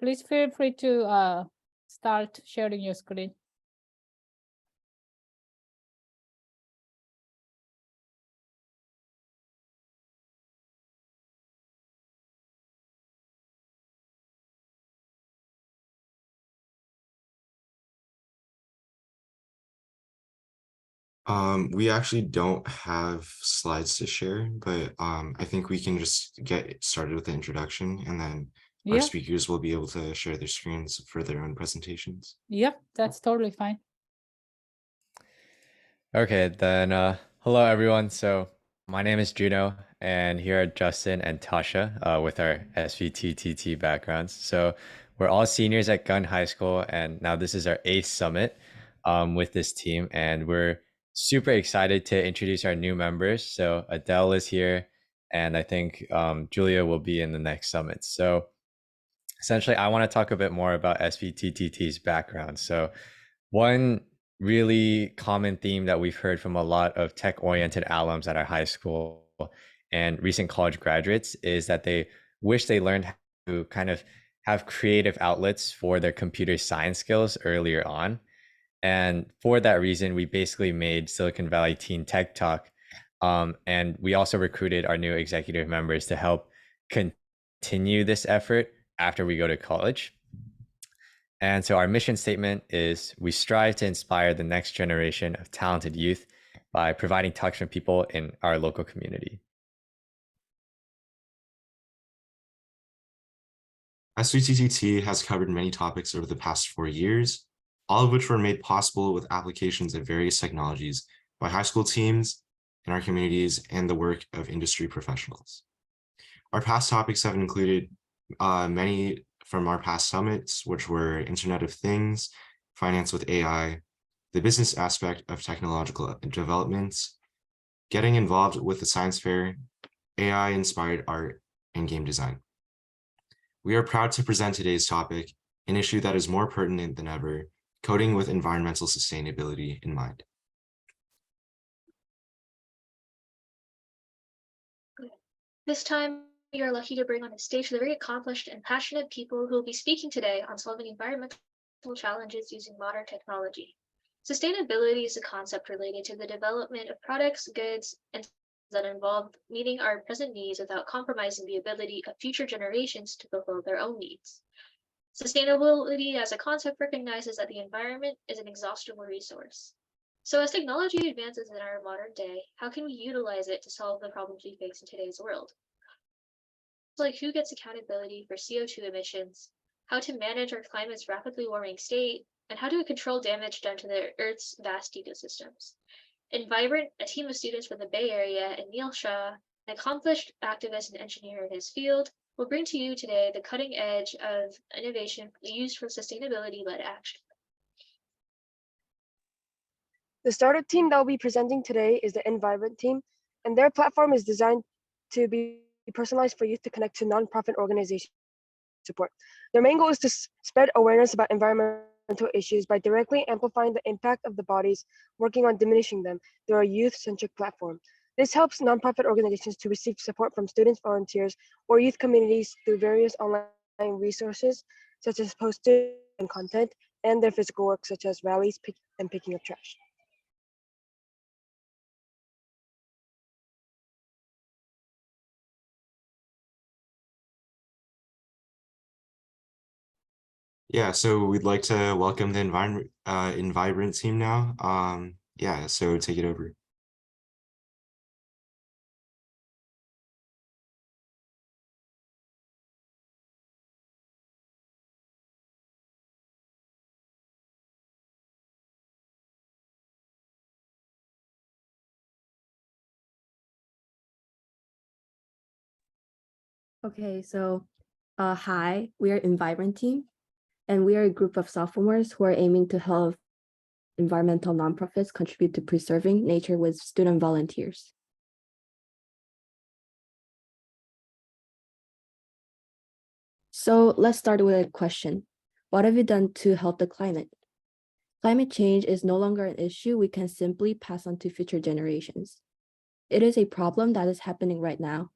please feel free to start sharing your screen. We actually don't have slides to share, but I think we can just get started with the introduction, and then our Yeah, speakers will be able to share their screens for their own presentations. yeah, that's totally fine. Okay, then hello everyone. So my name is Juno, and here are Justin and Tasha with our SVTTT backgrounds. So we're all seniors at Gunn High School, and now this is our 8th summit with this team, and we're super excited to introduce our new members. So Adele is here, and I think Julia will be in the next summit. So essentially, I want to talk a bit more about SVTTT's background. So one really common theme that we've heard from a lot of tech-oriented alums at our high school and recent college graduates is that they wish they learned how to kind of have creative outlets for their computer science skills earlier on. And for that reason, we basically made Silicon Valley Teen Tech Talk. And we also recruited our new executive members to help continue this effort after we go to college. And so our mission statement is we strive to inspire the next generation of talented youth by providing talks from people in our local community. SVTTT has covered many topics over the past 4 years, all of which were made possible with applications of various technologies by high school teams in our communities and the work of industry professionals. Our past topics have included many from our past summits, which were Internet of Things, finance with AI, the business aspect of technological developments, getting involved with the science fair, AI-inspired art, and game design. We are proud to present today's topic, an issue that is more pertinent than ever, coding with environmental sustainability in mind. This time, we are lucky to bring on the stage the very accomplished and passionate people who will be speaking today on solving environmental challenges using modern technology. Sustainability is a concept related to the development of products, goods, and that involve meeting our present needs without compromising the ability of future generations to fulfill their own needs. Sustainability as a concept recognizes that the environment is an inexhaustible resource. So as technology advances in our modern day, how can we utilize it to solve the problems we face in today's world? Like who gets accountability for CO2 emissions, how to manage our climate's rapidly warming state, and how to control damage done to the Earth's vast ecosystems. In Vibrant, a team of students from the Bay Area, and Neil Shah, an accomplished activist and engineer in his field, will bring to you today the cutting edge of innovation used for sustainability-led action. The startup team that will be presenting today is the Environment team, and their platform is designed to be personalized for youth to connect to nonprofit organization support. Their main goal is to spread awareness about environmental issues by directly amplifying the impact of the bodies working on diminishing them through a youth-centric platform. This helps nonprofit organizations to receive support from students, volunteers, or youth communities through various online resources, such as posted and content, and their physical work, such as rallies and picking up trash. Yeah, so we'd like to welcome the Environment team now. Yeah, so take it over. Okay, so hi, we are Environment team, and we are a group of sophomores who are aiming to help environmental nonprofits contribute to preserving nature with student volunteers. So let's start with a question. What have you done to help the climate? Climate change is no longer an issue we can simply pass on to future generations. It is a problem that is happening right now.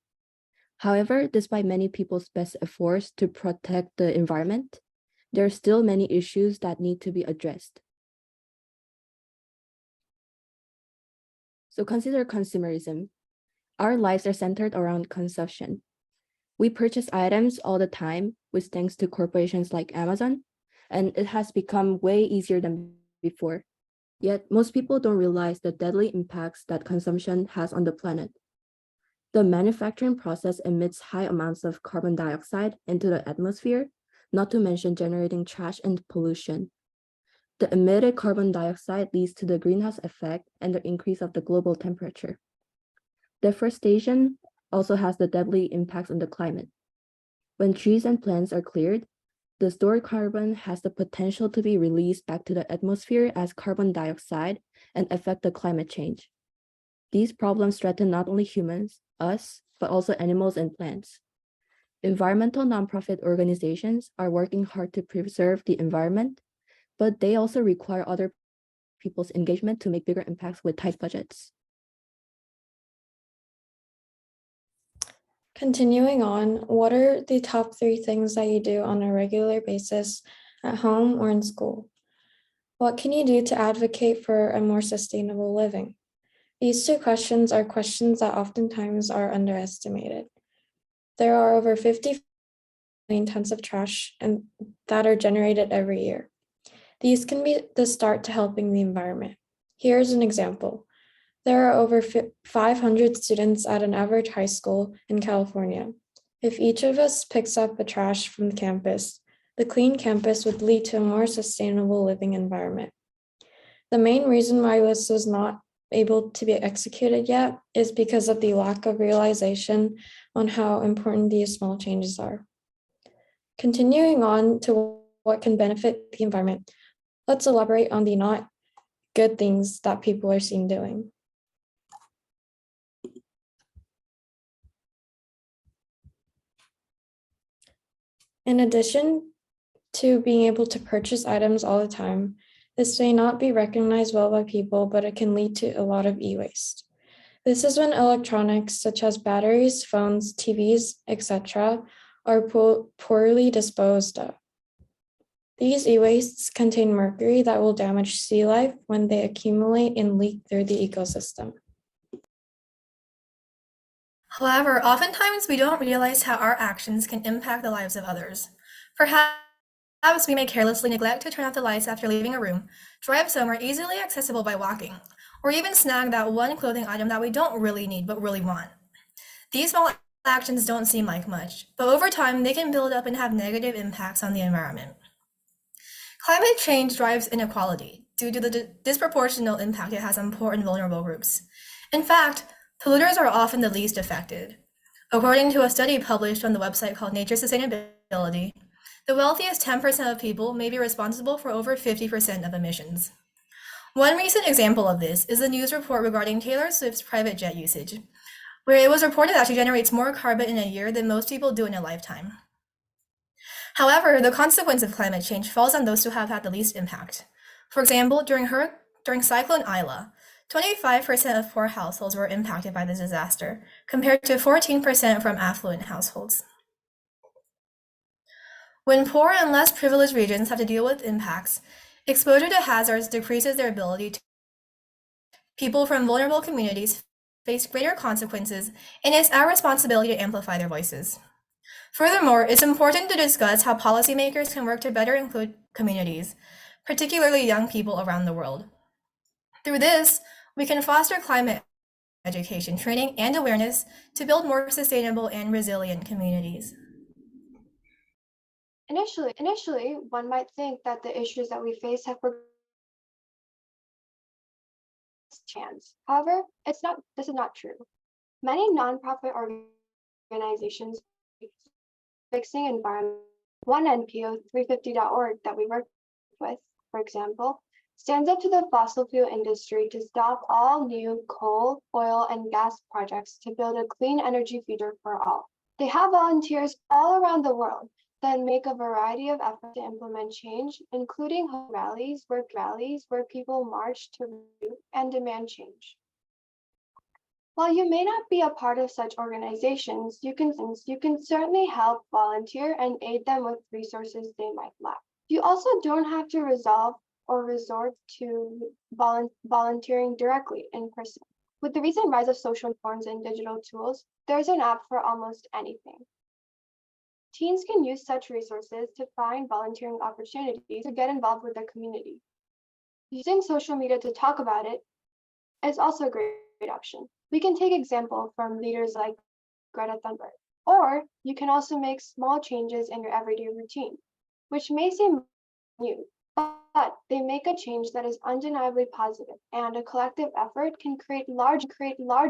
However, despite many people's best efforts to protect the environment, there are still many issues that need to be addressed. So consider consumerism. Our lives are centered around consumption. We purchase items all the time, which thanks to corporations like Amazon, and it has become way easier than before. Yet most people don't realize the deadly impacts that consumption has on the planet. The manufacturing process emits high amounts of carbon dioxide into the atmosphere, not to mention generating trash and pollution. The emitted carbon dioxide leads to the greenhouse effect and the increase of the global temperature. Deforestation also has the deadly impacts on the climate. When trees and plants are cleared, the stored carbon has the potential to be released back to the atmosphere as carbon dioxide and affect the climate change. These problems threaten not only humans, us, but also animals and plants. Environmental nonprofit organizations are working hard to preserve the environment, but they also require other people's engagement to make bigger impacts with tight budgets. Continuing on, what are the top 3 things that you do on a regular basis at home or in school? What can you do to advocate for a more sustainable living? These 2 questions are questions that oftentimes are underestimated. There are over 50 million tons of trash that are generated every year. These can be the start to helping the environment. Here's an example. There are over 500 students at an average high school in California. If each of us picks up the trash from the campus, the clean campus would lead to a more sustainable living environment. The main reason why this was not able to be executed yet is because of the lack of realization on how important these small changes are. Continuing on to what can benefit the environment, let's elaborate on the not good things that people are seen doing. In addition to being able to purchase items all the time, this may not be recognized well by people, but it can lead to a lot of e-waste. This is when electronics such as batteries, phones, TVs, etc. are poorly disposed of. These e-wastes contain mercury that will damage sea life when they accumulate and leak through the ecosystem. However, oftentimes we don't realize how our actions can impact the lives of others. Perhaps we may carelessly neglect to turn off the lights after leaving a room, drive somewhere easily accessible by walking, or even snag that one clothing item that we don't really need but really want. These small actions don't seem like much, but over time they can build up and have negative impacts on the environment. Climate change drives inequality due to the disproportionate impact it has on poor and vulnerable groups. In fact, polluters are often the least affected. According to a study published on the website called Nature Sustainability, the wealthiest 10% of people may be responsible for over 50% of emissions. One recent example of this is a news report regarding Taylor Swift's private jet usage, where it was reported that she generates more carbon in a year than most people do in a lifetime. However, the consequence of climate change falls on those who have had the least impact. For example, during Cyclone Isla, 25% of poor households were impacted by the disaster, compared to 14% from affluent households. When poor and less privileged regions have to deal with impacts, exposure to hazards decreases their ability to. People from vulnerable communities face greater consequences, and it's our responsibility to amplify their voices. Furthermore, it's important to discuss how policymakers can work to better include communities, particularly young people around the world. Through this, we can foster climate education, training, and awareness to build more sustainable and resilient communities. Initially, one might think that the issues that we face have chance. However, this is not true. Many nonprofit organizations fixing environment. One NPO 350.org that we work with, for example, stands up to the fossil fuel industry to stop all new coal, oil, and gas projects to build a clean energy future for all. They have volunteers all around the world that make a variety of efforts to implement change, including rallies where people march to and demand change. While you may not be a part of such organizations, you can certainly help volunteer and aid them with resources they might lack. You also don't have to resolve or resort to volunteering directly in person. With the recent rise of social forms and digital tools, there's an app for almost anything. Teens can use such resources to find volunteering opportunities to get involved with their community. Using social media to talk about it is also a great option. We can take example from leaders like Greta Thunberg, or you can also make small changes in your everyday routine, which may seem new, but they make a change that is undeniably positive, and a collective effort can create large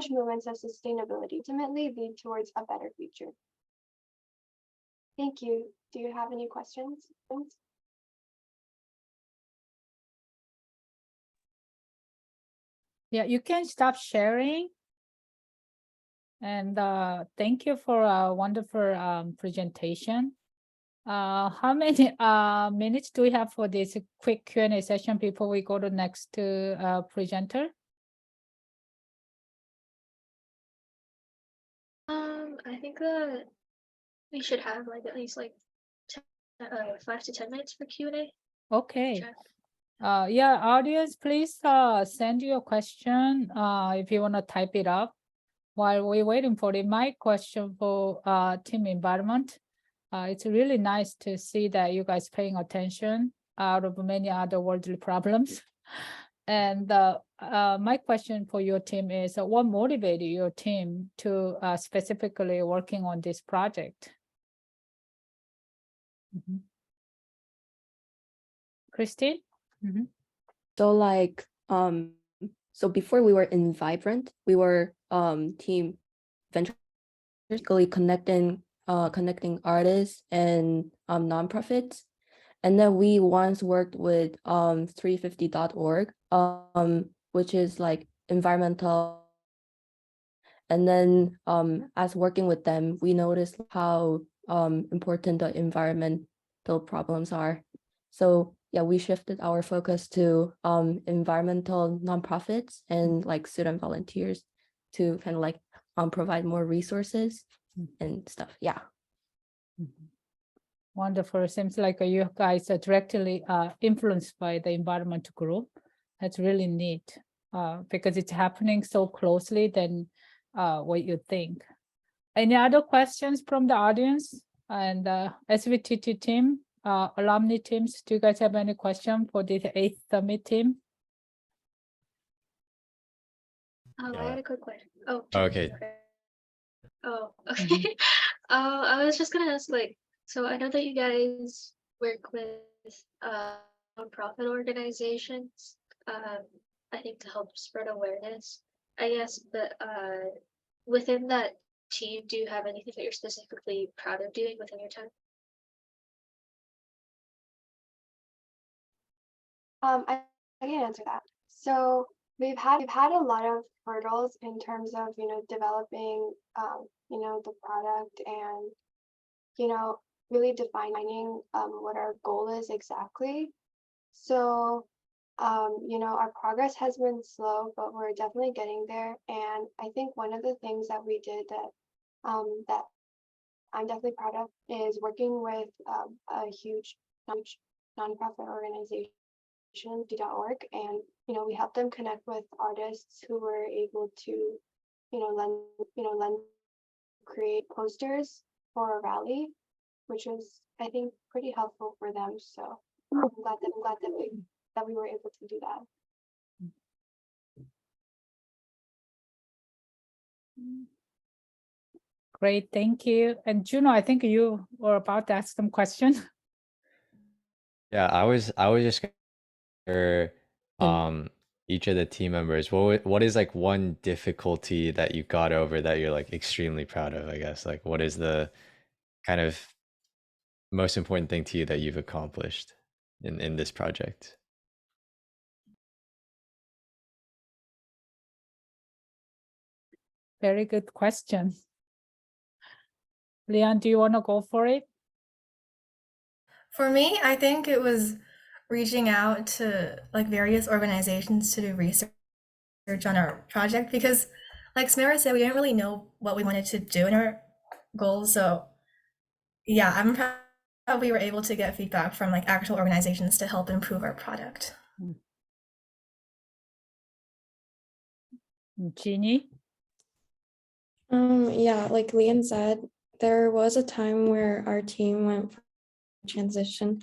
movements of sustainability, ultimately lead towards a better future. Thank you. Do you have any questions? Yeah, you can stop sharing. And thank you for a wonderful presentation. How many minutes do we have for this quick Q&A session before we go to next presenter? I think that we should have like at least like 5 to 10 minutes for Q&A. Okay. Check. Yeah, audience, please send your question if you want to type it up while we're waiting for it. My question for team environment. It's really nice to see that you guys paying attention out of many other worldly problems. And my question for your team is, what motivated your team to specifically working on this project? Christine? So like, so before we were in Vibrant, we were team venture connecting artists and nonprofits. And then we once worked with 350.org, which is like environmental. And then as working with them, we noticed how important the environmental problems are. So yeah, we shifted our focus to environmental nonprofits and like student volunteers to kind of like provide more resources and stuff. Yeah. Wonderful. Seems like you guys are directly influenced by the environment group. That's really neat because it's happening so closely than what you think. Any other questions from the audience and SVTT team, alumni teams? Do you guys have any question for the 8th Summit team? I had a quick question. Oh, Okay. Oh, okay. I was just gonna ask, like, so I know that you guys work with nonprofit organizations, I think to help spread awareness, I guess, but within that team, do you have anything that you're specifically proud of doing within your time? I can answer that. So we've had a lot of hurdles in terms of developing the product and really defining what our goal is exactly. So our progress has been slow, but we're definitely getting there. And I think one of the things that we did that I'm definitely proud of is working with a huge nonprofit organization, .org, and we helped them connect with artists who were able to lend create posters for a rally, which was, I think, pretty helpful for them. So I'm glad that we were able to do that. Great, thank you. And Juno, I think you were about to ask some question. Yeah, I was just for each of the team members, what is like one difficulty that you got over that you're like extremely proud of, I guess? Like what is the kind of most important thing to you that you've accomplished in this project? Very good question. Leon, do you want to go for it? For me, I think it was reaching out to like various organizations to do research on our project because like Samara said, we didn't really know what we wanted to do in our goals. So yeah, I'm proud we were able to get feedback from like actual organizations to help improve our product. Jeannie? Yeah, like Leon said, there was a time where our team went from transition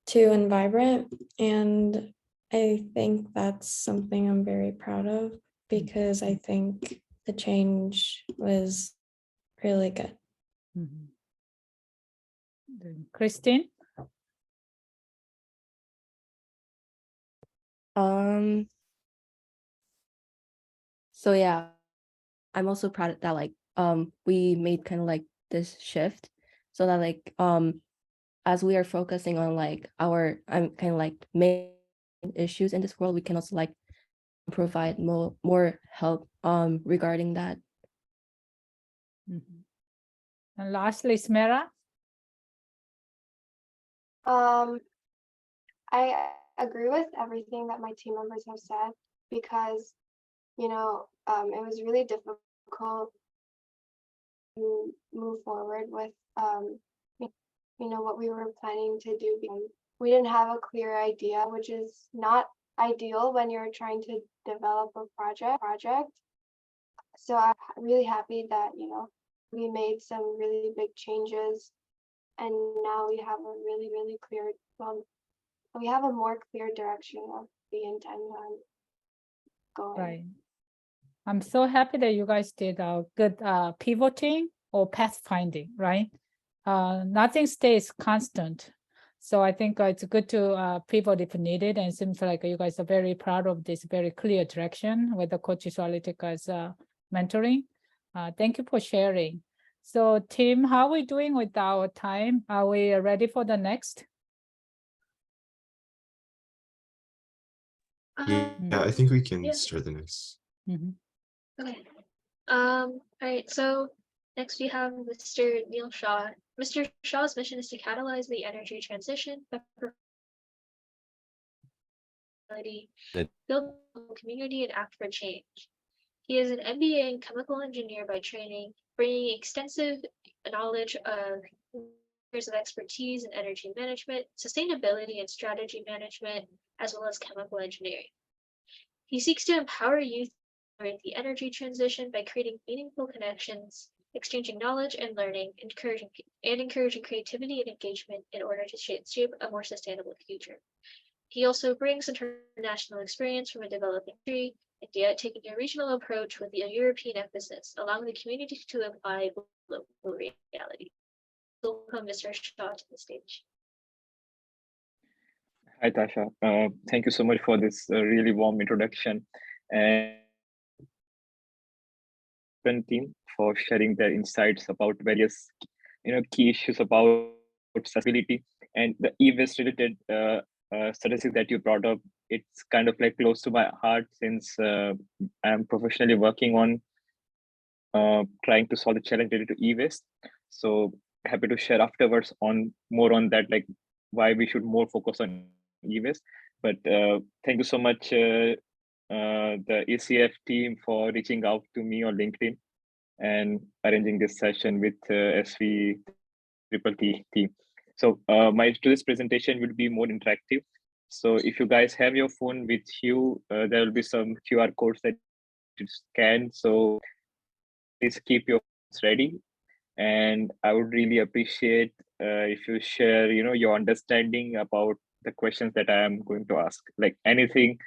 to Envibrant, and I think that's something I'm very proud of because I think the change was really good. Christine? So yeah, I'm also proud that like we made kind of like this shift so that like as we are focusing on like our kind of like main issues in this world, we can also like provide more help regarding that. And lastly, Smera? I agree with everything that my team members have said because, you know, it was really difficult to move forward with, you know, what we were planning to do. Because we didn't have a clear idea, which is not ideal when you're trying to develop a project. So I'm really happy that, you know, we made some really big changes and now we have a really clear, well, we have a more clear direction of the intent on going. Right. I'm so happy that you guys did a good pivoting or pathfinding, right? Nothing stays constant. So I think it's good to pivot if needed, and it seems like you guys are very proud of this very clear direction with the Coach Sualitika's mentoring. Thank you for sharing. So Tim, how are we doing with our time? Are we ready for the next? Yeah, I think we can Yeah. start the next. Okay. All right. So next we have Mr. Neil Shaw. Mr. Shaw's mission is to catalyze the energy transition by build a community and act for change. He is an MBA in chemical engineer by training, bringing extensive knowledge of years of expertise in energy management, sustainability, and strategy management, as well as chemical engineering. He seeks to empower youth during the energy transition by creating meaningful connections, exchanging knowledge and learning, encouraging creativity and engagement in order to shape a more sustainable future. He also brings international experience from a developing country, India, taking a regional approach with a European emphasis, allowing the community to apply local reality. Welcome, Mr. Shaw, to the stage. Hi, Tasha. Thank you so much for this really warm introduction, and team for sharing their insights about various, key issues about accessibility and the e-waste related statistics that you brought up. It's kind of like close to my heart since I'm professionally working on trying to solve the challenge related to e-waste. So happy to share afterwards on more on that, like why we should more focus on e-waste. But thank you so much, the ACF team, for reaching out to me on LinkedIn and arranging this session with SVTTT team. So my today's presentation will be more interactive. So if you guys have your phone with you, there will be some QR codes that you scan. So please keep your phones ready. And I would really appreciate if you share, your understanding about the questions that I am going to ask. Like anything,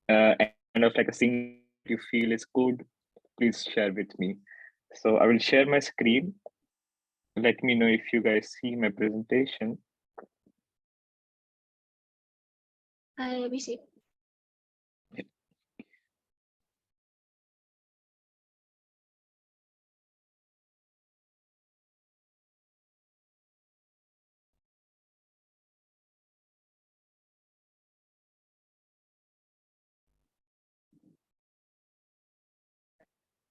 kind of like a thing you feel is good, please share with me. So I will share my screen. Let me know if you guys see my presentation. We see.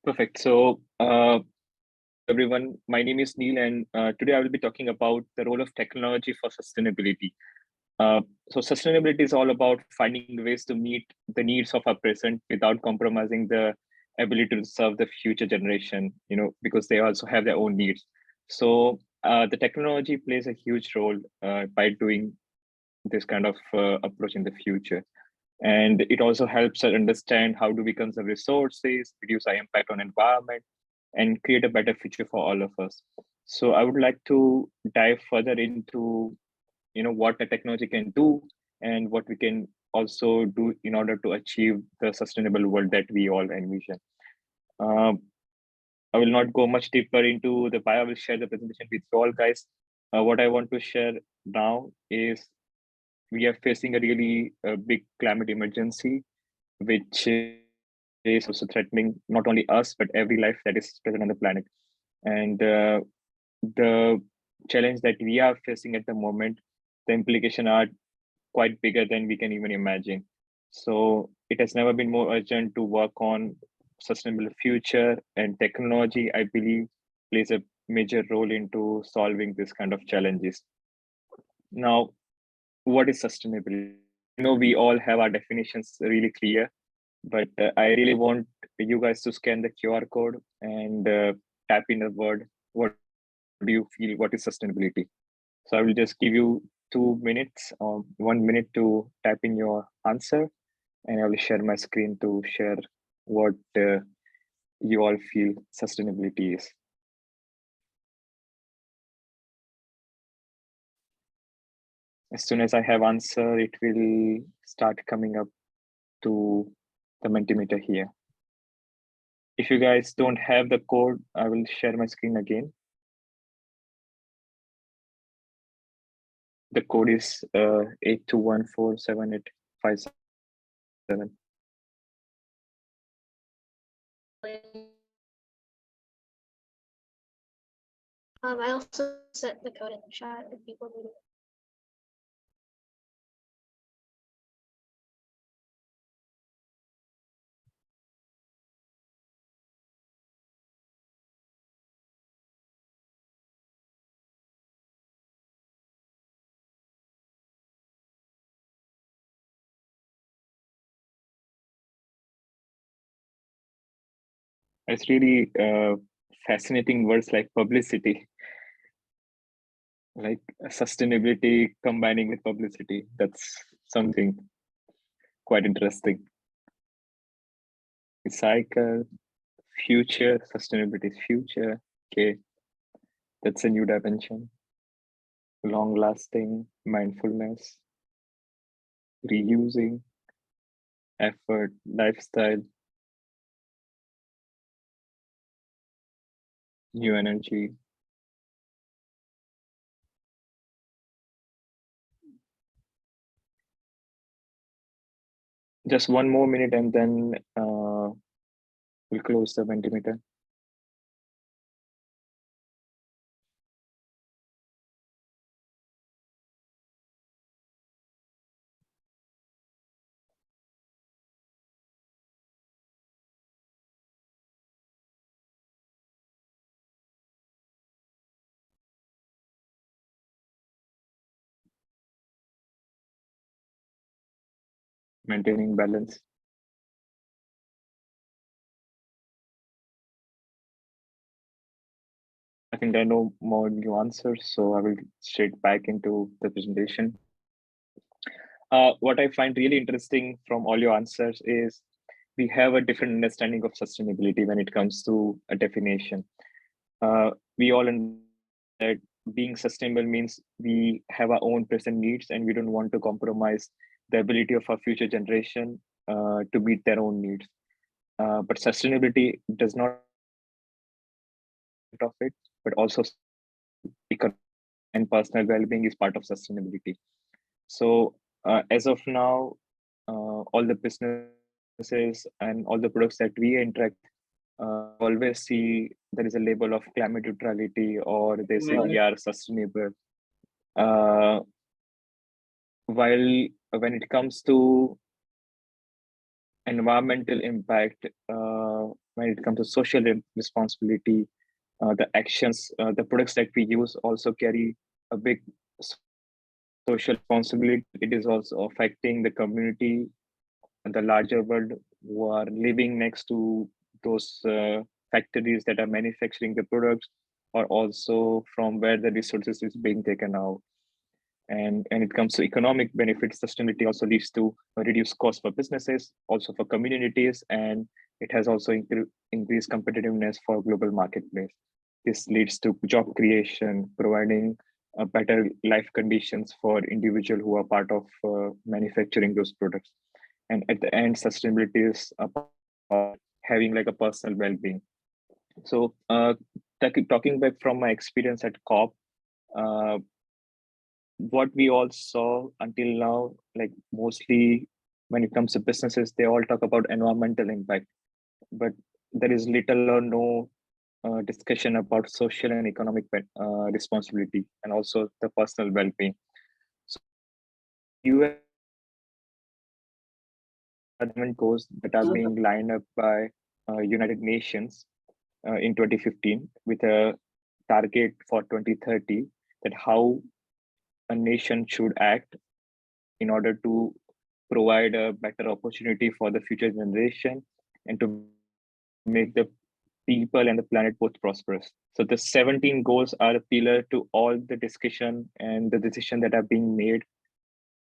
Perfect. So everyone, my name is Neil, and today I will be talking about the role of technology for sustainability. So sustainability is all about finding ways to meet the needs of our present without compromising the ability to serve the future generation, because they also have their own needs. So the technology plays a huge role by doing this kind of approach in the future. And it also helps us understand how do we conserve resources, reduce our impact on environment, and create a better future for all of us. So I would like to dive further into what the technology can do and what we can also do in order to achieve the sustainable world that we all envision. Um, I will not go much deeper into the bio. I will share the presentation with you all guys. What I want to share now is we are facing a really big climate emergency, which is also threatening not only us, but every life that is present on the planet. And the challenge that we are facing at the moment, the implications are quite bigger than we can even imagine. So it has never been more urgent to work on sustainable future, and technology, I believe, plays a major role into solving this kind of challenges. Now, what is sustainability? We all have our definitions really clear, but I really want you guys to scan the QR code and tap in the word. What do you feel? What is sustainability? So I will just give you 2 minutes or 1 minute to type in your answer, and I will share my screen to share what you all feel sustainability is. As soon as I have answer, it will start coming up to the Mentimeter here. If you guys don't have the code, I will share my screen again. The code is 82147857. I also sent the code in the chat if people need it. It's really fascinating words like publicity, like sustainability combining with publicity. That's something quite interesting. Recycle, future, sustainability is future. Okay, that's a new dimension. Long lasting, mindfulness, reusing, effort, lifestyle, new energy. Just 1 more minute and then we'll close the Mentimeter. Maintaining balance. I think there are no more new answers, so I will straight back into the presentation. What I find really interesting from all your answers is we have a different understanding of sustainability when it comes to a definition. We all understand that being sustainable means we have our own present needs and we don't want to compromise the ability of our future generation to meet their own needs. But sustainability does not of it, but also economic and personal well-being is part of sustainability. So as of now, all the businesses and all the products that we interact always see there is a label of climate neutrality or they say we are sustainable. While when it comes to environmental impact, when it comes to social responsibility, the actions, the products that we use also carry a big social responsibility. It is also affecting the community and the larger world who are living next to those factories that are manufacturing the products, or also from where the resources is being taken out. And when it comes to economic benefits, sustainability also leads to a reduced cost for businesses, also for communities, and it has also increased competitiveness for global marketplace. This leads to job creation, providing better life conditions for individuals who are part of manufacturing those products. And at the end, sustainability is about having like a personal well-being. So talking back from my experience at COP, what we all saw until now, like mostly when it comes to businesses, they all talk about environmental impact, but there is little or no discussion about social and economic responsibility, and also the personal well-being. So UN goals that are being lined up by United Nations in 2015 with a target for 2030, that how a nation should act in order to provide a better opportunity for the future generation and to make the people and the planet both prosperous. So the 17 goals are a pillar to all the discussion and the decision that are being made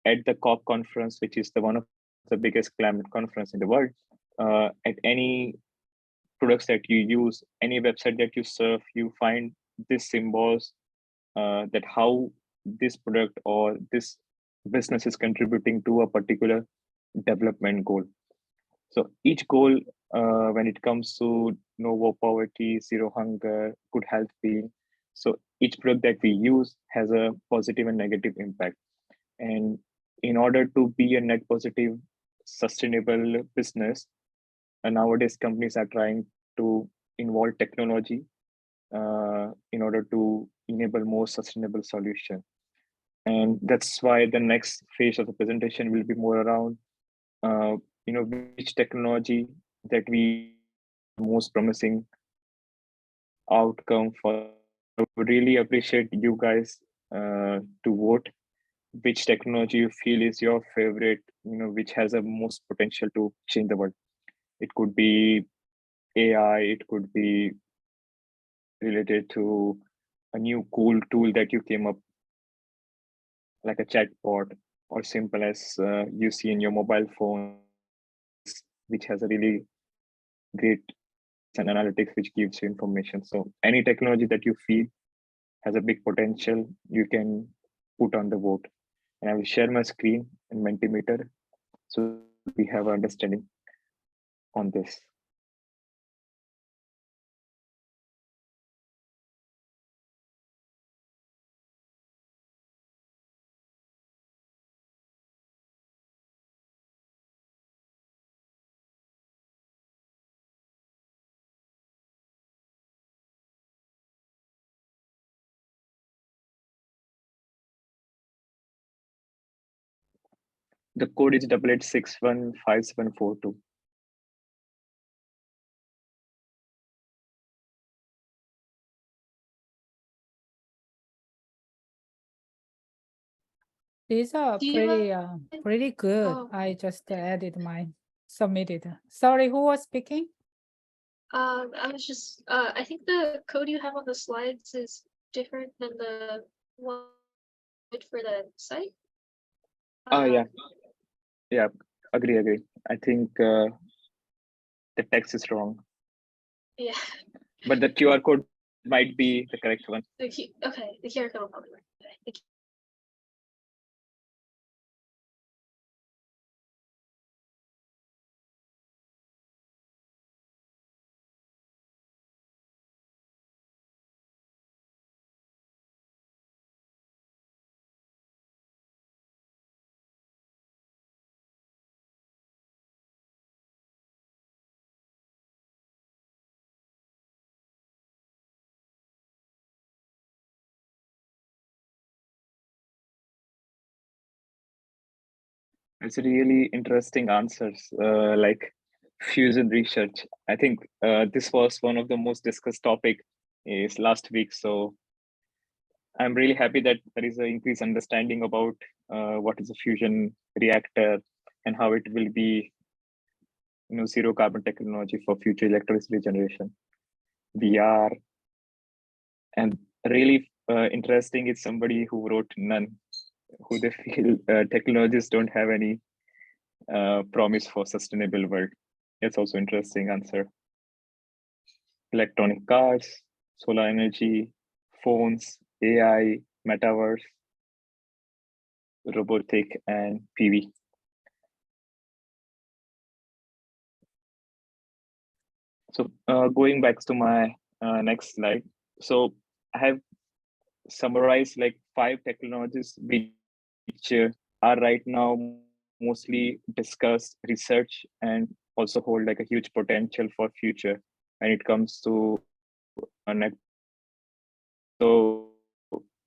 at the COP conference, which is the one of the biggest climate conference in the world. At any products that you use, any website that you surf, you find these symbols that how this product or this business is contributing to a particular development goal. So each goal, when it comes to no war poverty, zero hunger, good health being, so each product that we use has a positive and negative impact. And in order to be a net positive, sustainable business, nowadays companies are trying to involve technology in order to enable more sustainable solution. And that's why the next phase of the presentation will be more around which technology that we most promising outcome for. I would really appreciate you guys to vote which technology you feel is your favorite, which has the most potential to change the world. It could be AI, it could be related to a new cool tool that you came up, like a chatbot, or simple as you see in your mobile phone, which has a really great and analytics which gives you information. So any technology that you feel has a big potential, you can put on the vote. And I will share my screen and Mentimeter so we have an understanding on this. The code is 88615742. These are Do you pretty have- pretty good. Oh. I just added mine, submitted. Sorry, who was speaking? I was just, I think the code you have on the slides is different than the one for the site. Yeah. Yeah, agree. I think the text is wrong, Yeah. but the QR code might be the correct one. Okay, the QR code will probably work. Okay, thank you. It's really interesting answers, like fusion research. I think this was one of the most discussed topic is last week. So I'm really happy that there is an increased understanding about what is a fusion reactor and how it will be zero carbon technology for future electricity generation, VR, and really interesting is somebody who wrote none, who they feel technologies don't have any promise for sustainable world. It's also interesting answer. Electronic cars, solar energy, phones, AI, metaverse, robotic, and PV. So going back to my next slide. So I have summarized like 5 technologies which are right now mostly discussed, research, and also hold like a huge potential for future when it comes to net. So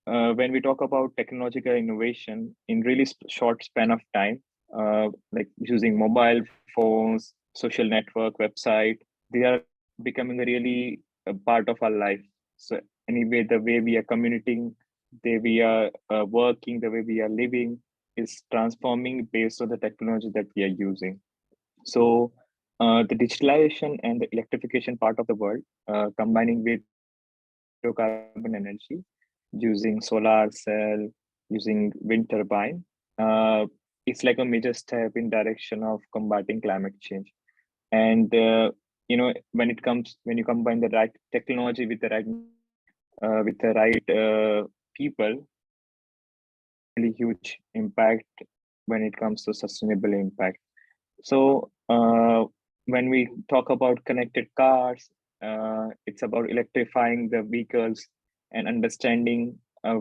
when we talk about technological innovation in really short span of time, like using mobile phones, social network, website, they are becoming really a part of our life. So anyway, the way we are communicating, the way we are working, the way we are living is transforming based on the technology that we are using. So the digitalization and the electrification part of the world, combining with carbon energy, using solar cell, using wind turbine, it's like a major step in direction of combating climate change. And when you combine the right technology with the right people, really huge impact when it comes to sustainable impact. So when we talk about connected cars, it's about electrifying the vehicles and understanding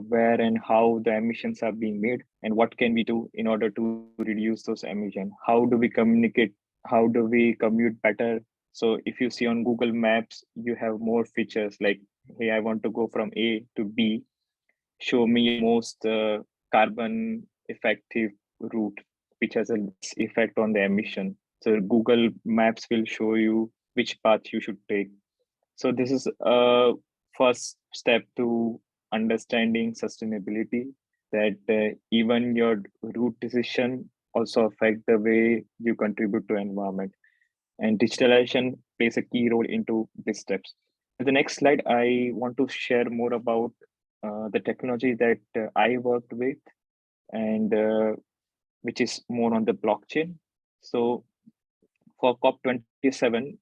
where and how the emissions are being made and what can we do in order to reduce those emissions. How do we communicate? How do we commute better? So if you see on Google Maps, you have more features like, hey, I want to go from A to B. Show me most carbon effective route, which has an effect on the emission. So Google Maps will show you which path you should take. So this is a first step to understanding sustainability, that even your route decision also affect the way you contribute to environment. And digitalization plays a key role into these steps. In the next slide, I want to share more about the technology that I worked with, and which is more on the blockchain. So for COP27,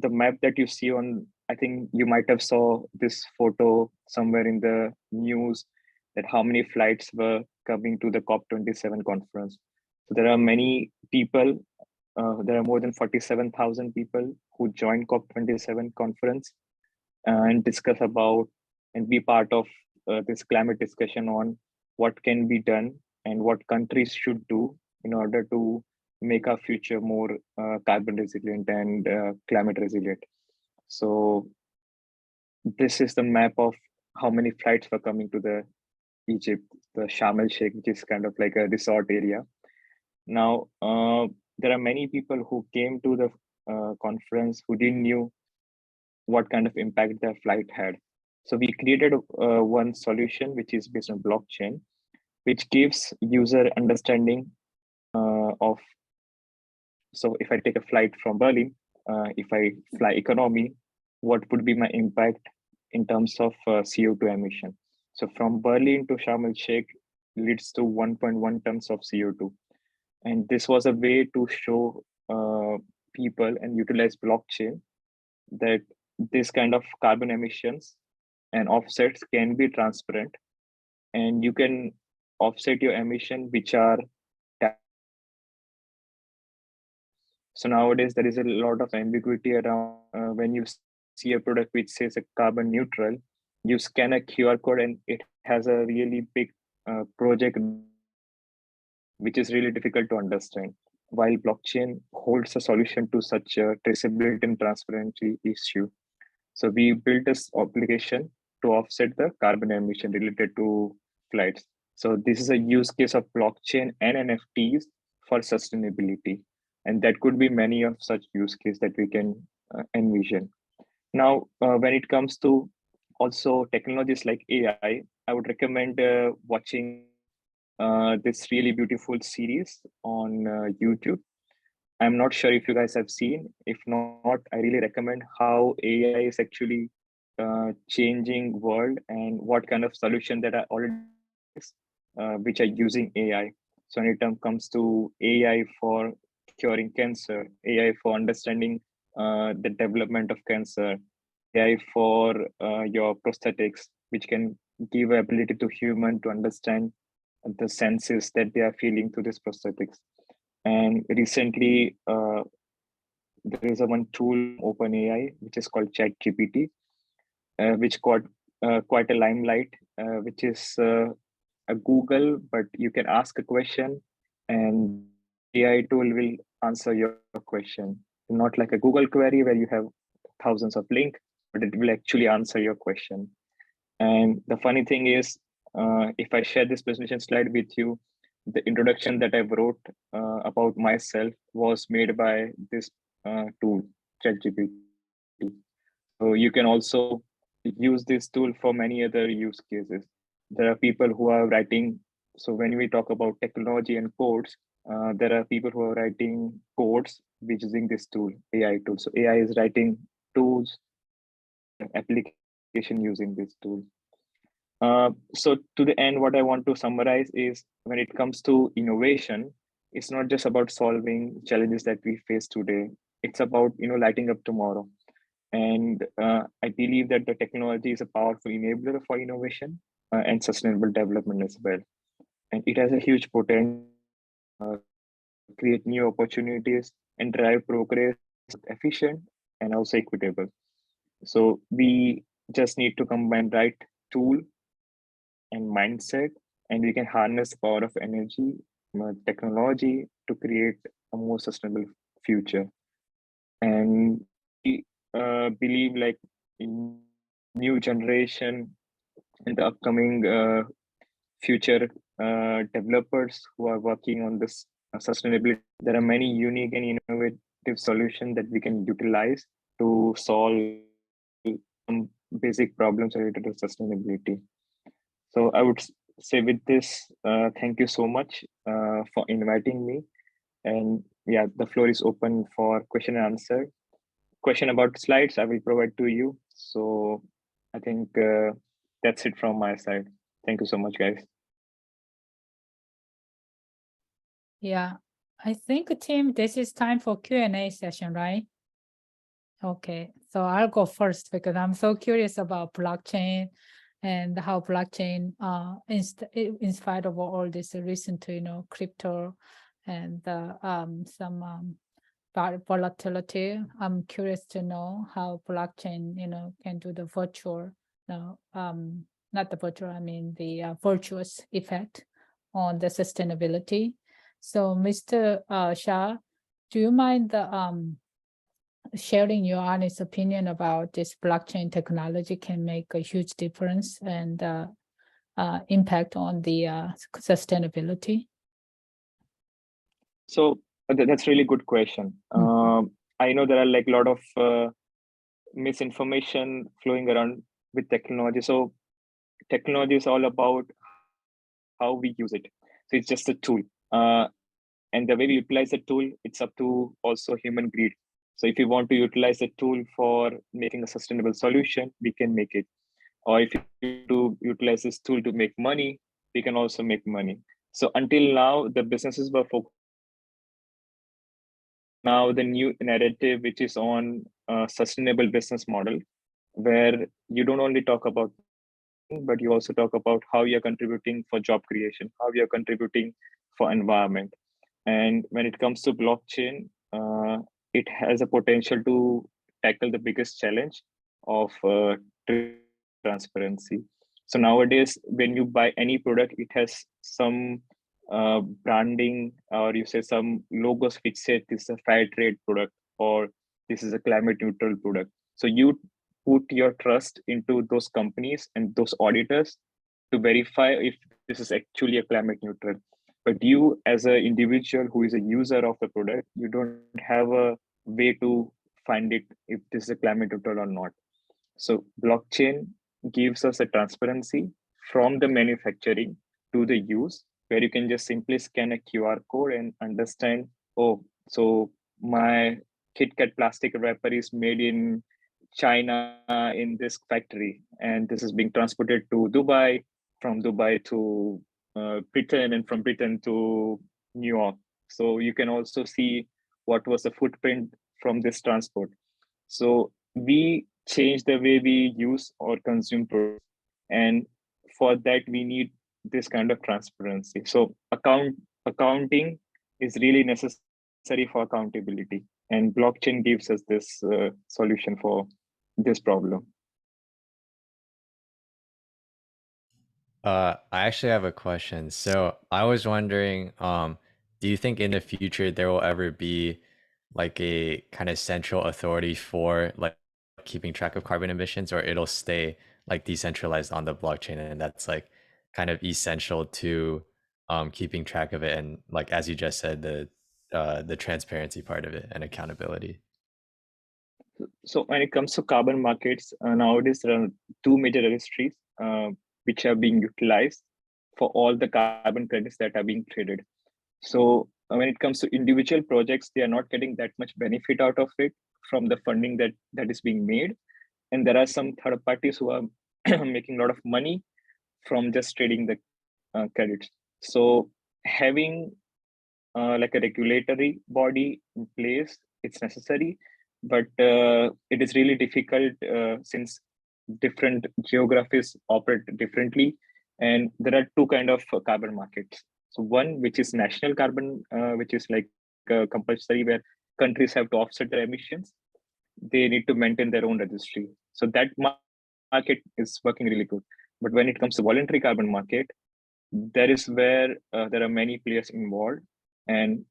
the map that you see on, I think you might have saw this photo somewhere in the news, that how many flights were coming to the COP27 conference. So there are many people, there are more than 47,000 people who joined COP27 conference and discuss about and be part of this climate discussion on what can be done and what countries should do in order to make our future more carbon resilient and climate resilient. So this is the map of how many flights were coming to the Egypt, the Sharm el Sheikh, which is kind of like a resort area. Now, there are many people who came to the conference who didn't knew what kind of impact their flight had. So we created one solution which is based on blockchain, which gives user understanding of. So if I take a flight from Berlin, if I fly economy, what would be my impact in terms of CO2 emission? So from Berlin to Sharm el Sheikh leads to 1.1 tons of CO2. And this was a way to show people and utilize blockchain that this kind of carbon emissions and offsets can be transparent, and you can offset your emission which are. So nowadays there is a lot of ambiguity around when you see a product which says a carbon neutral, you scan a QR code and it has a really big project which is really difficult to understand. While blockchain holds a solution to such a traceability and transparency issue. So we built this application to offset the carbon emission related to flights. So this is a use case of blockchain and NFTs for sustainability. And that could be many of such use cases that we can envision. Now, when it comes to also technologies like AI, I would recommend watching this really beautiful series on YouTube. I'm not sure if you guys have seen. If not, I really recommend how AI is actually changing world and what kind of solution that are already which are using AI. So when it comes to AI for curing cancer, AI for understanding the development of cancer, AI for your prosthetics, which can give ability to human to understand the senses that they are feeling through this prosthetics. And recently, there is a one tool, OpenAI, which is called ChatGPT, which got quite a limelight, which is a Google, but you can ask a question and AI tool will answer your question. Not like a Google query where you have thousands of links, but it will actually answer your question. And the funny thing is, if I share this presentation slide with you, the introduction that I wrote about myself was made by this tool, ChatGPT. So you can also use this tool for many other use cases. There are people who are writing. So when we talk about technology and codes, there are people who are writing codes which using this tool, AI tool. So AI is writing tools, application using this tool. So to the end, what I want to summarize is when it comes to innovation, it's not just about solving challenges that we face today. It's about lighting up tomorrow. And I believe that the technology is a powerful enabler for innovation and sustainable development as well. And it has a huge potential to create new opportunities and drive progress efficient and also equitable. So we just need to combine right tool and mindset, and we can harness the power of energy, technology to create a more sustainable future. And we believe like in new generation and the upcoming future developers who are working on this sustainability, there are many unique and innovative solutions that we can utilize to solve some basic problems related to sustainability. So I would say with this, thank you so much for inviting me. And yeah, the floor is open for question and answer. Question about slides, I will provide to you. So I think that's it from my side. Thank you so much, guys. Yeah, I think team, this is time for Q&A session, right? Okay, so I'll go first because I'm so curious about blockchain and how blockchain in spite of all this recent, crypto and some volatility. I'm curious to know how blockchain, can do the virtual, not the virtual, I mean the virtuous effect on the sustainability. So Mr. Shah, do you mind sharing your honest opinion about this blockchain technology can make a huge difference and impact on the sustainability? So that's really good question. I know there are like a lot of misinformation flowing around with technology. So technology is all about how we use it. So it's just a tool. And the way we utilize the tool, it's up to also human greed. So if you want to utilize the tool for making a sustainable solution, we can make it. Or if you to utilize this tool to make money, we can also make money. So until now, the businesses were focused. Now the new narrative, which is on a sustainable business model, where you don't only talk about, but you also talk about how you're contributing for job creation, how you're contributing for environment. And when it comes to blockchain, it has a potential to tackle the biggest challenge of transparency. So nowadays, when you buy any product, it has some branding, or you say some logos which say this is a fair trade product or this is a climate neutral product. So you put your trust into those companies and those auditors to verify if this is actually a climate neutral. But you as an individual who is a user of the product, you don't have a way to find it if this is a climate neutral or not. So blockchain gives us a transparency from the manufacturing to the use, where you can just simply scan a QR code and understand, oh, so my Kit Kat plastic wrapper is made in China in this factory, and this is being transported to Dubai, from Dubai to Britain, and from Britain to New York. So you can also see what was the footprint from this transport. So we change the way we use or consume products, and for that we need this kind of transparency. So accounting is really necessary for accountability, and blockchain gives us this solution for this problem. I actually have a question. So I was wondering, do you think in the future there will ever be like a kind of central authority for like keeping track of carbon emissions, or it'll stay like decentralized on the blockchain, and that's like kind of essential to keeping track of it, and like as you just said, the transparency part of it and accountability. So when it comes to carbon markets, nowadays there are two major registries which are being utilized for all the carbon credits that are being traded. So when it comes to individual projects, they are not getting that much benefit out of it from the funding that is being made. And there are some third parties who are making a lot of money from just trading the credits. So having like a regulatory body in place, it's necessary, but it is really difficult since different geographies operate differently, and there are two kind of carbon markets. So one which is national carbon, which is like compulsory, where countries have to offset their emissions. They need to maintain their own registry. So that market is working really good. But when it comes to voluntary carbon market, that is where there are many players involved, and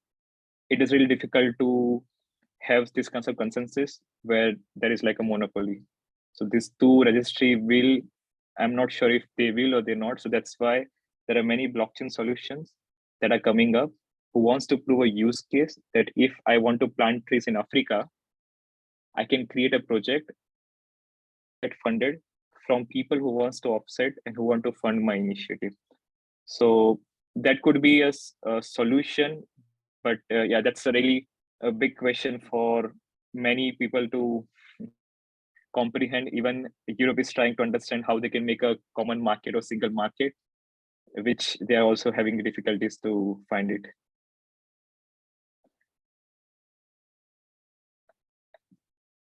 it is really difficult to have this kind of consensus where there is like a monopoly. So these two registry will, I'm not sure if they will or they're not. So that's why there are many blockchain solutions that are coming up who wants to prove a use case that if I want to plant trees in Africa, I can create a project that funded from people who wants to offset and who want to fund my initiative. So that could be a solution, but yeah, that's a really a big question for many people to comprehend. Even Europe is trying to understand how they can make a common market or single market, which they are also having difficulties to find it.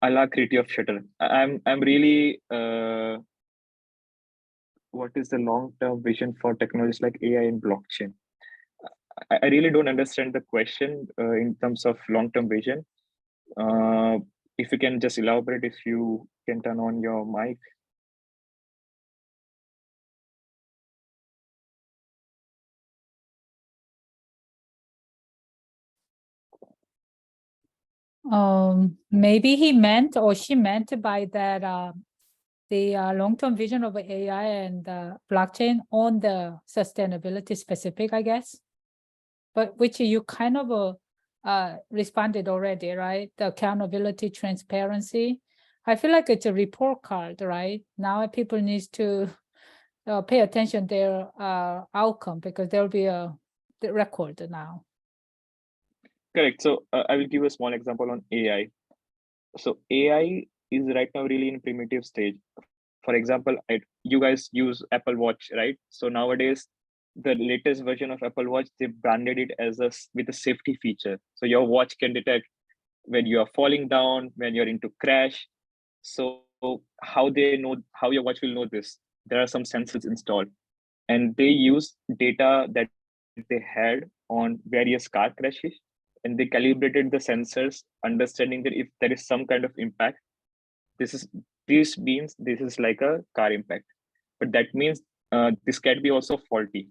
Alacrity of shutter. I'm really what is the long-term vision for technologies like AI and blockchain? I really don't understand the question in terms of long-term vision. If you can just elaborate, if you can turn on your mic. Maybe he meant or she meant by that the long-term vision of AI and blockchain on the sustainability specific, I guess. But which you kind of responded already, right? The accountability, transparency. I feel like it's a report card, right? Now people need to pay attention to their outcome, because there will be the record now. Correct. So I will give a small example on AI. So AI is right now really in primitive stage. For example, you guys use Apple Watch, right? So nowadays, the latest version of Apple Watch, they branded it as with a safety feature. So your watch can detect when you are falling down, when you're into crash. So how your watch will know this? There are some sensors installed, and they use data that they had on various car crashes, and they calibrated the sensors, understanding that if there is some kind of impact, this means this is like a car impact, but that means this can be also faulty.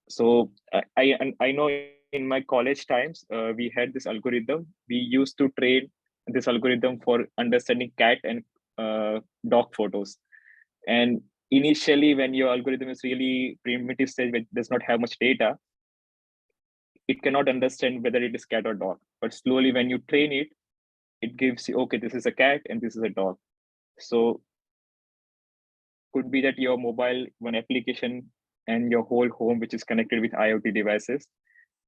So I know in my college times we had this algorithm. We used to train this algorithm for understanding cat and dog photos. And initially, when your algorithm is really primitive stage, which does not have much data, it cannot understand whether it is cat or dog. But slowly, when you train it, it gives you, okay, this is a cat and this is a dog. So could be that your mobile one application and your whole home, which is connected with IoT devices,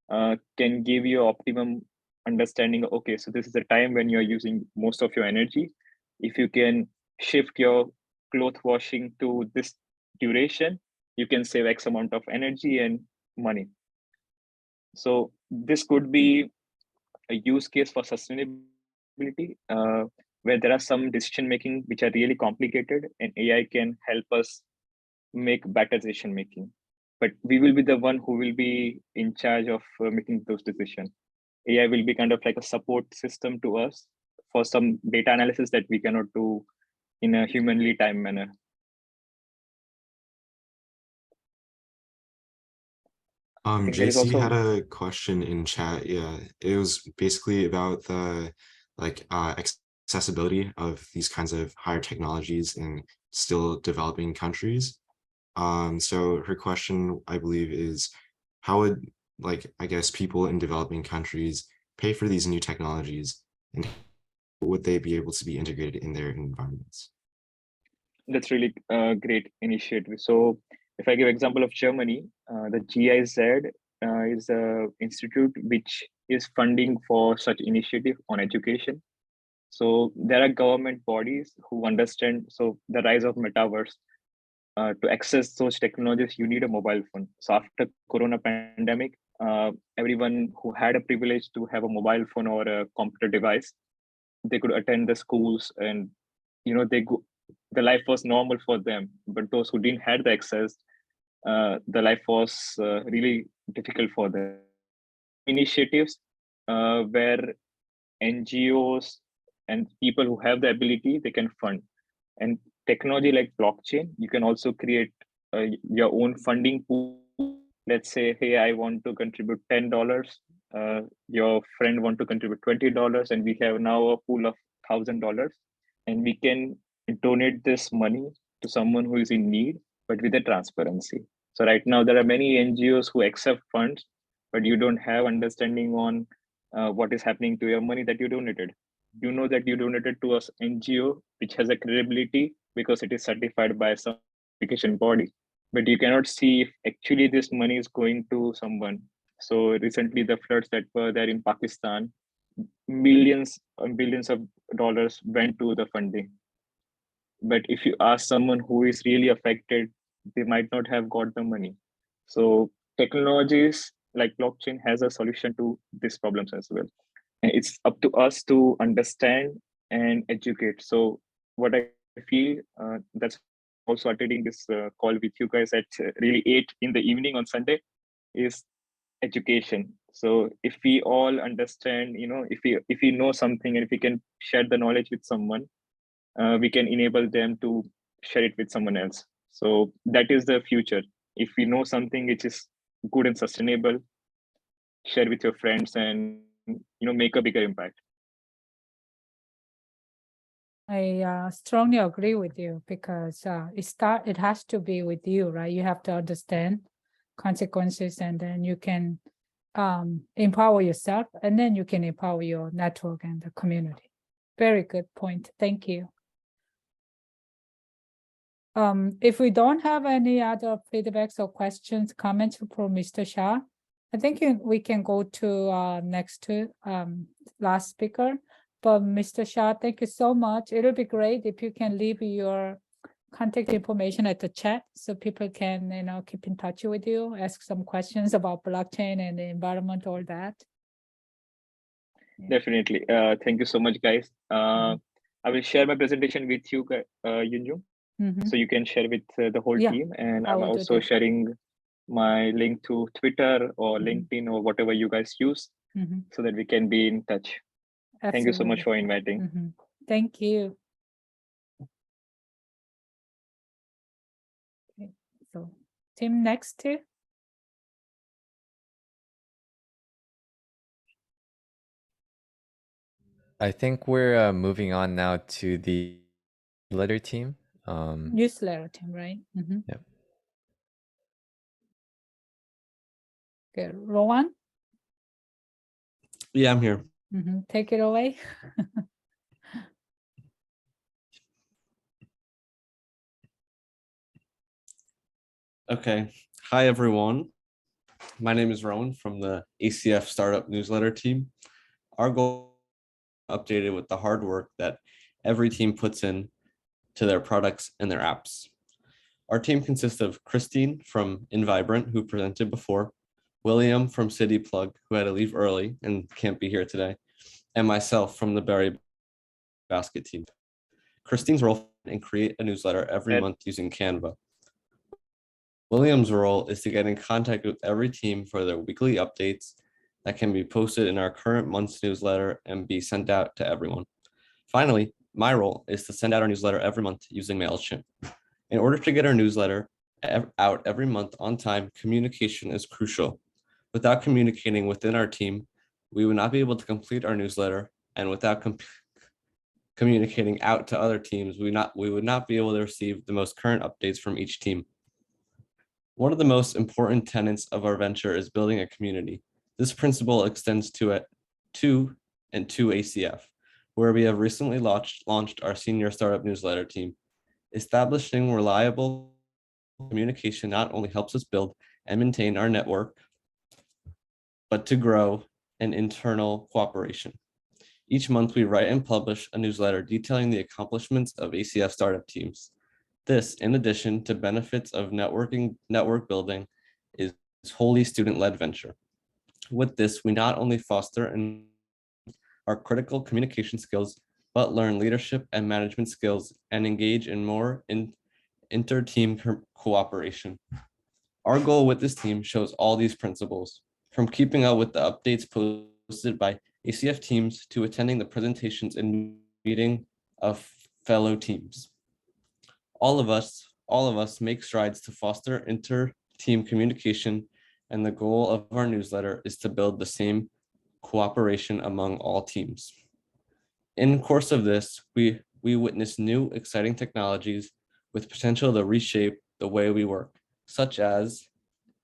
can give you optimum understanding, okay, so this is the time when you're using most of your energy. If you can shift your cloth washing to this duration, you can save X amount of energy and money. So this could be a use case for sustainability, where there are some decision making which are really complicated, and AI can help us make better decision making. But we will be the one who will be in charge of making those decisions. AI will be kind of like a support system to us for some data analysis that we cannot do in a humanly time manner. There is JC had also a question in chat. Yeah, it was basically about the accessibility of these kinds of higher technologies in still developing countries. So her question, I believe, is how would, I guess, people in developing countries pay for these new technologies, and would they be able to be integrated in their environments? that's really a great initiative. So if I give example of Germany, the GIZ is a institute which is funding for such initiative on education. So there are government bodies who understand, so the rise of metaverse, to access those technologies, you need a mobile phone. So after Corona pandemic, everyone who had a privilege to have a mobile phone or a computer device, they could attend the schools, and the life was normal for them. But those who didn't have the access, the life was really difficult for them. Initiatives where NGOs and people who have the ability, they can fund. And technology like blockchain, you can also create your own funding pool. Let's say, hey, I want to contribute $10. Your friend want to contribute $20, and we have now a pool of $1,000, and we can donate this money to someone who is in need, but with a transparency. So right now there are many NGOs who accept funds, but you don't have understanding on what is happening to your money that you donated. You know that you donated to an NGO which has a credibility because it is certified by some certification body, but you cannot see if actually this money is going to someone. So recently the floods that were there in Pakistan, millions and billions of dollars went to the funding. But if you ask someone who is really affected, they might not have got the money. So technologies like blockchain has a solution to these problems as well. And it's up to us to understand and educate. So what I feel, that's also attending this call with you guys at really 8 in the evening on Sunday, is education. So if we all understand, if we know something, and if we can share the knowledge with someone, we can enable them to share it with someone else. So that is the future. If we know something which is good and sustainable, share with your friends and make a bigger impact. I strongly agree with you, because it has to be with you, right? You have to understand consequences, and then you can empower yourself, and then you can empower your network and the community. Very good point. Thank you. If we don't have any other feedbacks or questions, comments from Mr. Shah, I think we can go to next to last speaker. But Mr. Shah, thank you so much. It'll be great if you can leave your contact information at the chat, so people can keep in touch with you, ask some questions about blockchain and the environment, all that. Definitely. Thank you so much, guys. I will share my presentation with you, Yunjung. So you can share with the whole team, and I'm also sharing my link to Twitter or LinkedIn or whatever you guys use, so that we can be in touch. Absolutely. Thank you so much for inviting. Thank you. Okay. So Tim, next. I think we're moving on now to the newsletter team. Newsletter team, right? Yep. Okay, Rowan? Yeah, I'm here. Take it away. Okay. Hi, everyone. My name is Rowan from the ACF Startup Newsletter team. Our goal is updated with the hard work that every team puts in to their products and their apps. Our team consists of Christine from Envibrant, who presented before, William from City Plug, who had to leave early and can't be here today, and myself from the Berry Basket team. Christine's role is to create a newsletter every month using Canva. William's role is to get in contact with every team for their weekly updates that can be posted in our current month's newsletter and be sent out to everyone. Finally, my role is to send out our newsletter every month using MailChimp. In order to get our newsletter out every month on time, communication is crucial. Without communicating within our team, we would not be able to complete our newsletter, and without communicating out to other teams, we would not be able to receive the most current updates from each team. One of the most important tenets of our venture is building a community. This principle extends to ACF, where we have recently launched our senior startup newsletter team. Establishing reliable communication not only helps us build and maintain our network, but to grow an internal cooperation. Each month, we write and publish a newsletter detailing the accomplishments of ACF startup teams. This, in addition to benefits of network building, is wholly student-led venture. With this, we not only foster our critical communication skills, but learn leadership and management skills and engage in more inter-team cooperation. Our goal with this team shows all these principles, from keeping up with the updates posted by ACF teams to attending the presentations and meeting of fellow teams. All of us make strides to foster inter-team communication, and the goal of our newsletter is to build the same cooperation among all teams. In the course of this, we witness new exciting technologies with potential to reshape the way we work, such as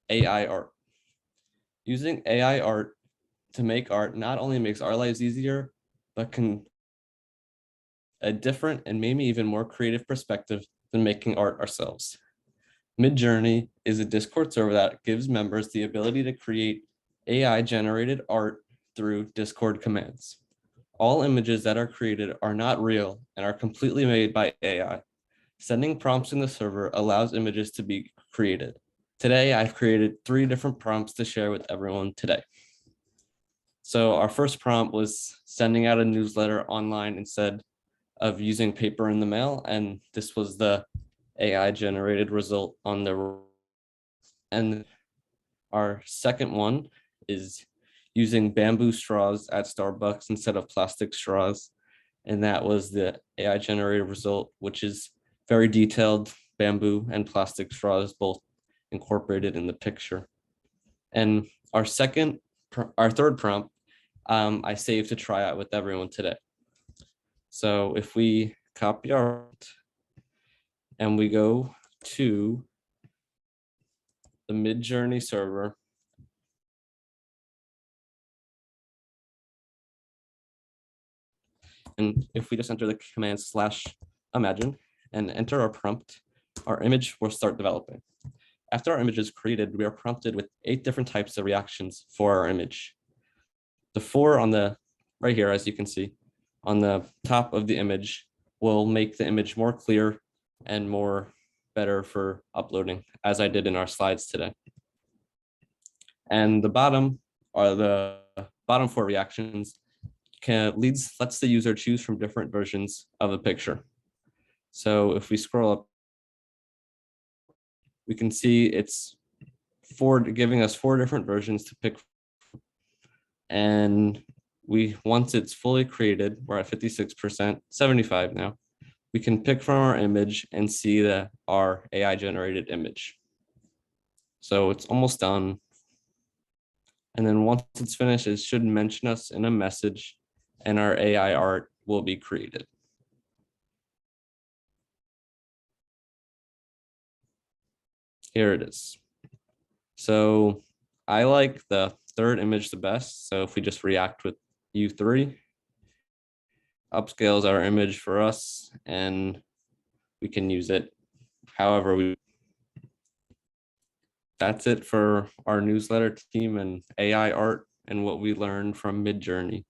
AI art. Using AI art to make art not only makes our lives easier, but can a different and maybe even more creative perspective than making art ourselves. Midjourney is a Discord server that gives members the ability to create AI-generated art through Discord commands. All images that are created are not real and are completely made by AI. Sending prompts in the server allows images to be created. Today, I've created 3 different prompts to share with everyone today. So our first prompt was sending out a newsletter online instead of using paper in the mail, and this was the AI generated result on the. And our second one is using bamboo straws at Starbucks instead of plastic straws, and that was the AI generated result, which is very detailed bamboo and plastic straws both incorporated in the picture. And our third prompt, I saved to try out with everyone today. So if we copy our and we go to the Midjourney server, and if we just enter the command /imagine and enter our prompt, our image will start developing. After our image is created, we are prompted with 8 different types of reactions for our image. The 4 on the right here, as you can see, on the top of the image will make the image more clear and more better for uploading, as I did in our slides today. And the bottom are the bottom 4 reactions lets the user choose from different versions of a picture. So if we scroll up, we can see it's giving us 4 different versions to pick. And once it's fully created, we're at 56%, 75 now. We can pick from our image and see our AI generated image. So it's almost done. And then once it's finished, it should mention us in a message and our AI art will be created. Here it is. So I like the third image the best. So if we just react with U3, upscales our image for us and we can use it however we. That's it for our newsletter team and AI art and what we learned from Midjourney.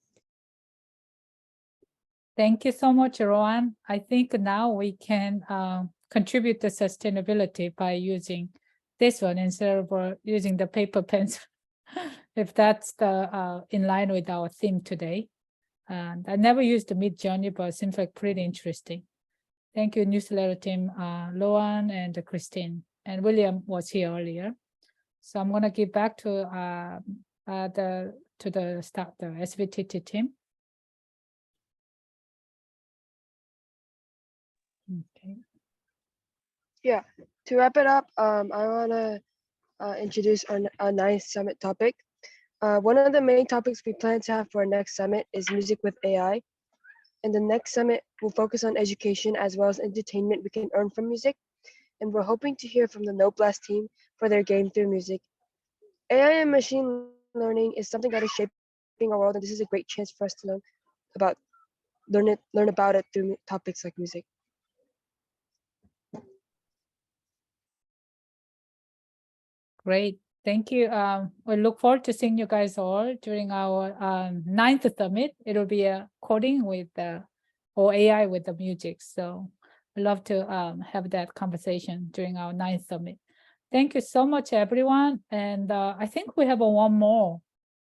Thank you so much, Rowan. I think now we can contribute to sustainability by using this one instead of using the paper pens, if that's the in line with our theme today. And I never used the Mid Journey, but it seems like pretty interesting. Thank you, newsletter team, Rowan and Christine, and William was here earlier. So I'm gonna give back to the SVTT team. Okay. Yeah, to wrap it up, I want to introduce our ninth summit topic. One of the main topics we plan to have for our next summit is music with AI. And the next summit will focus on education as well as entertainment we can earn from music. And we're hoping to hear from the Note Blast team for their game through music. AI and machine learning is something that is shaping our world, and this is a great chance for us to learn about it through topics like music. Great, thank you. We look forward to seeing you guys all during our ninth summit. It'll be a coding with or AI with the music. So I'd love to have that conversation during our ninth summit. Thank you so much, everyone. And I think we have one more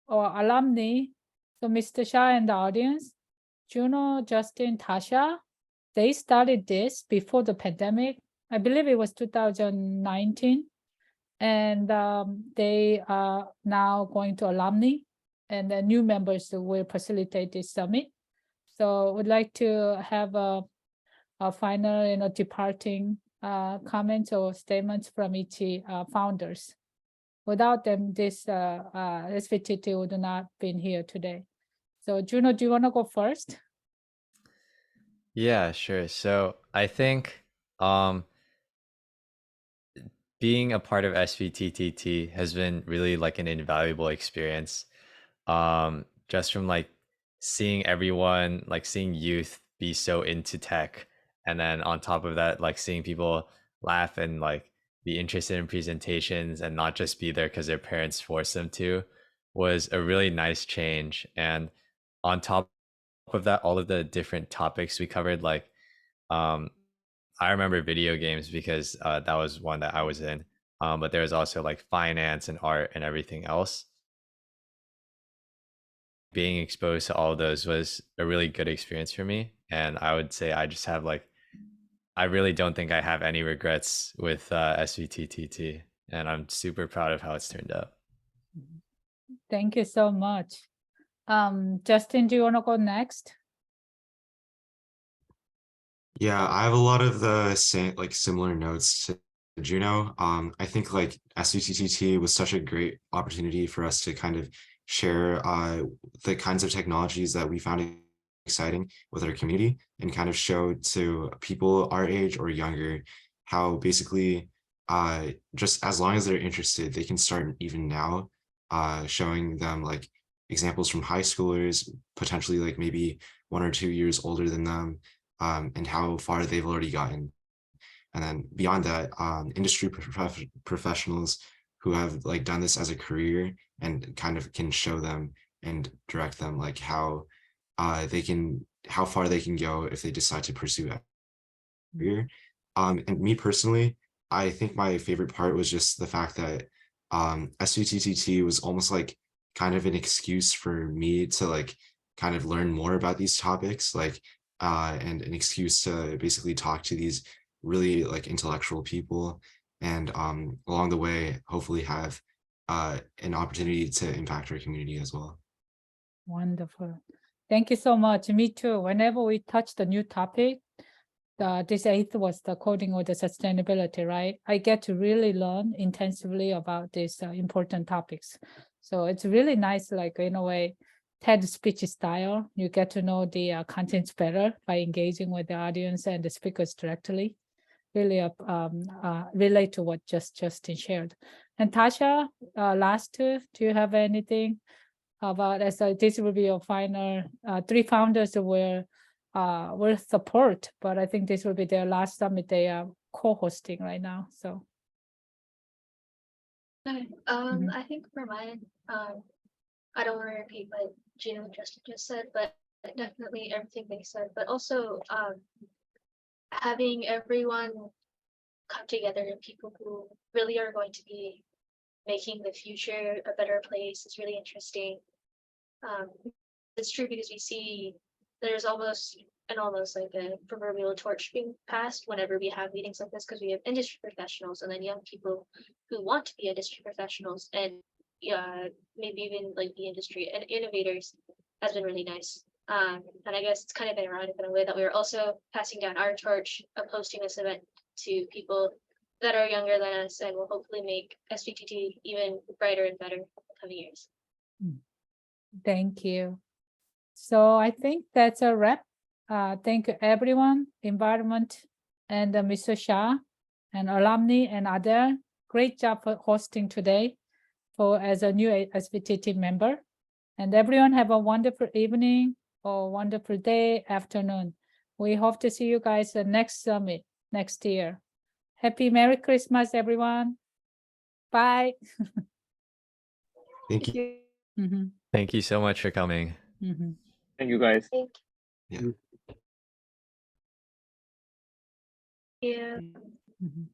alumni. So Mr. Shah and the audience, Juno, Justin, Tasha, they started this before the pandemic. I believe it was 2019. And they are now going to alumni, and the new members will facilitate this summit. So we'd like to have a final, departing comments or statements from each founders. Without them, this SVTT would not been here today. So Juno, do you want to go first? Yeah, sure. So I think being a part of SVTTT has been really like an invaluable experience. Just from like seeing everyone, like seeing youth be so into tech, and then on top of that, like seeing people laugh and like be interested in presentations and not just be there because their parents forced them to, was a really nice change. And on top of that, all of the different topics we covered, like I remember video games because that was one that I was in. But there was also like finance and art and everything else. Being exposed to all of those was a really good experience for me. And I would say I just have like, I really don't think I have any regrets with SVTTT. And I'm super proud of how it's turned out. Thank you so much. Justin, do you want to go next? Yeah, I have a lot of the same, like similar notes to Juno. I think like SVTTT was such a great opportunity for us to kind of share the kinds of technologies that we found exciting with our community, and kind of show to people our age or younger how basically just as long as they're interested, they can start even now, showing them like examples from high schoolers, potentially like maybe 1 or 2 years older than them, and how far they've already gotten. And then beyond that, industry professionals who have like done this as a career and kind of can show them and direct them like how far they can go if they decide to pursue a career. And me personally, I think my favorite part was just the fact that SVTTT was almost like kind of an excuse for me to like kind of learn more about these topics, like and an excuse to basically talk to these really like intellectual people, and along the way hopefully have an opportunity to impact our community as well. Wonderful. Thank you so much. Me too. Whenever we touch the new topic, this 8th was the coding or the sustainability, right? I get to really learn intensively about these important topics. So it's really nice, like in a way, TED speech style. You get to know the contents better by engaging with the audience and the speakers directly. Really relate to what Justin shared. And Tasha, last two, do you have anything about, as this will be your final 3 founders will support, but I think this will be their last summit they are co-hosting right now. So Okay. I think for mine, I don't want to repeat what Gina and Justin just said, but definitely everything they said, but also having everyone come together and people who really are going to be making the future a better place is really interesting. It's true because we see there's almost like a proverbial torch being passed whenever we have meetings like this, because we have industry professionals and then young people who want to be industry professionals and maybe even like the industry and innovators has been really nice. And I guess it's kind of been ironic in a way that we are also passing down our torch of hosting this event to people that are younger than us and will hopefully make SVTT even brighter and better in the coming years. Thank you. So I think that's a wrap. Thank you, everyone, environment and Mr. Shah and alumni and other. Great job for hosting today as a new SVTT member. And everyone have a wonderful evening or wonderful day, afternoon. We hope to see you guys at next summit next year. Happy Merry Christmas, everyone. Bye. Thank you. Mhm, Thank you so much for coming. mhm. Thank you, guys. Thank Yeah. Yeah. Mhm.